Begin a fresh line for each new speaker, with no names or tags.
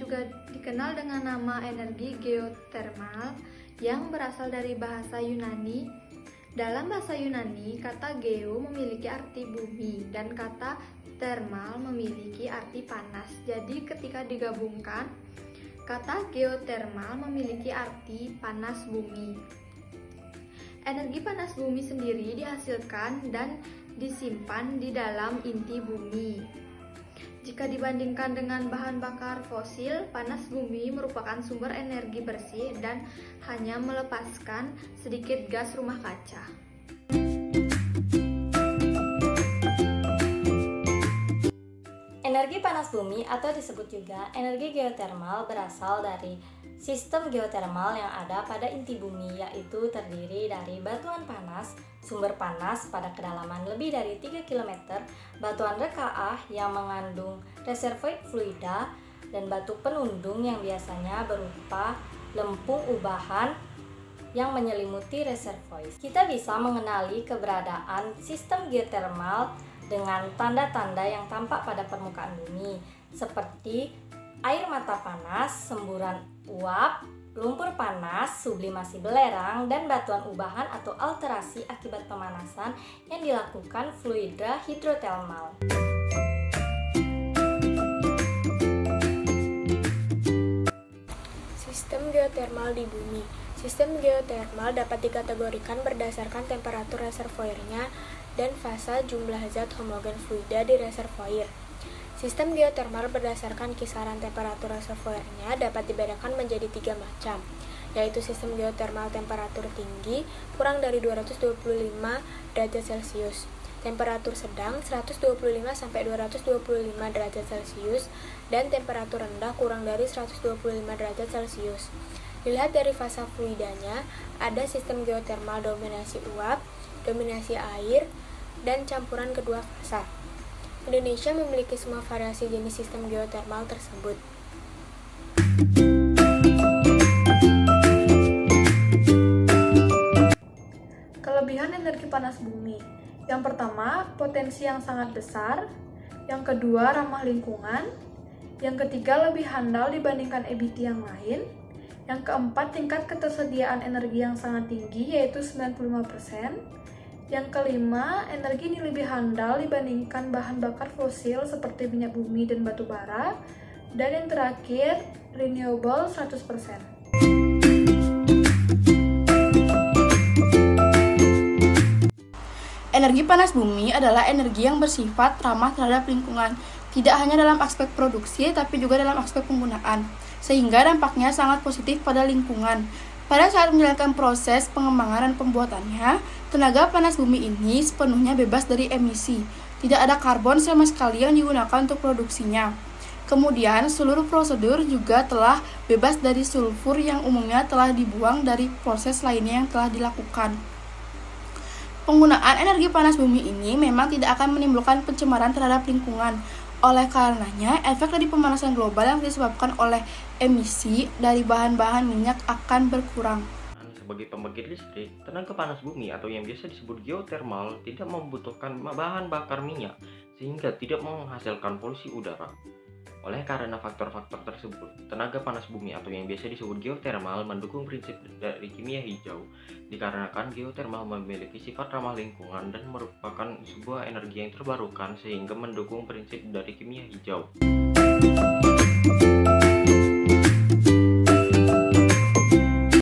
juga dikenal dengan nama energi geotermal yang berasal dari bahasa Yunani. Dalam bahasa Yunani, kata geo memiliki arti bumi dan kata termal memiliki arti panas. Jadi ketika digabungkan, kata geotermal memiliki arti panas bumi. Energi panas bumi sendiri dihasilkan dan disimpan di dalam inti bumi. Jika dibandingkan dengan bahan bakar fosil, panas bumi merupakan sumber energi bersih dan hanya melepaskan sedikit gas rumah kaca.
Energi panas bumi atau disebut juga energi geotermal berasal dari sistem geotermal yang ada pada inti bumi, yaitu terdiri dari batuan panas, sumber panas pada kedalaman lebih dari 3 km, batuan rekaah yang mengandung reservoir fluida, dan batu penundung yang biasanya berupa lempung ubahan yang menyelimuti reservoir. Kita bisa mengenali keberadaan sistem geotermal dengan tanda-tanda yang tampak pada permukaan bumi, seperti air mata panas, semburan uap, lumpur panas, sublimasi belerang, dan batuan ubahan atau alterasi akibat pemanasan yang dilakukan fluida hidrotermal.
Sistem geotermal di bumi. Sistem geotermal dapat dikategorikan berdasarkan temperatur reservoirnya dan fasa jumlah zat homogen fluida di reservoir. Sistem geotermal berdasarkan kisaran temperatur reservoirnya dapat dibedakan menjadi 3 macam, yaitu sistem geotermal temperatur tinggi kurang dari 225 derajat Celcius, temperatur sedang 125-225 derajat Celcius, dan temperatur rendah kurang dari 125 derajat Celcius. Dilihat dari fasa fluidanya, ada sistem geotermal dominasi uap, dominasi air, dan campuran kedua fasa. Indonesia memiliki semua variasi jenis sistem geotermal tersebut.
Kelebihan energi panas bumi. Yang pertama, potensi yang sangat besar. Yang kedua, ramah lingkungan. Yang ketiga, lebih handal dibandingkan EBT yang lain. Yang keempat, tingkat ketersediaan energi yang sangat tinggi, yaitu 95%. Yang kelima, energi ini lebih handal dibandingkan bahan bakar fosil seperti minyak bumi dan batu bara. Dan yang terakhir, renewable 100%.
Energi panas bumi adalah energi yang bersifat ramah terhadap lingkungan, tidak hanya dalam aspek produksi, tapi juga dalam aspek penggunaan, sehingga dampaknya sangat positif pada lingkungan. Pada saat menjalankan proses pengembangan dan pembuatannya, tenaga panas bumi ini sepenuhnya bebas dari emisi. Tidak ada karbon sama sekali yang digunakan untuk produksinya. Kemudian, seluruh prosedur juga telah bebas dari sulfur yang umumnya telah dibuang dari proses lainnya yang telah dilakukan. Penggunaan energi panas bumi ini memang tidak akan menimbulkan pencemaran terhadap lingkungan. Oleh karenanya, efek dari pemanasan global yang disebabkan oleh emisi dari bahan-bahan minyak akan berkurang.
Sebagai pembangkit listrik, tenaga panas bumi atau yang biasa disebut geotermal tidak membutuhkan bahan bakar minyak sehingga tidak menghasilkan polusi udara. Oleh karena faktor-faktor tersebut, tenaga panas bumi atau yang biasa disebut geotermal mendukung prinsip dari kimia hijau, dikarenakan geotermal memiliki sifat ramah lingkungan dan merupakan sebuah energi yang terbarukan sehingga mendukung prinsip dari kimia hijau.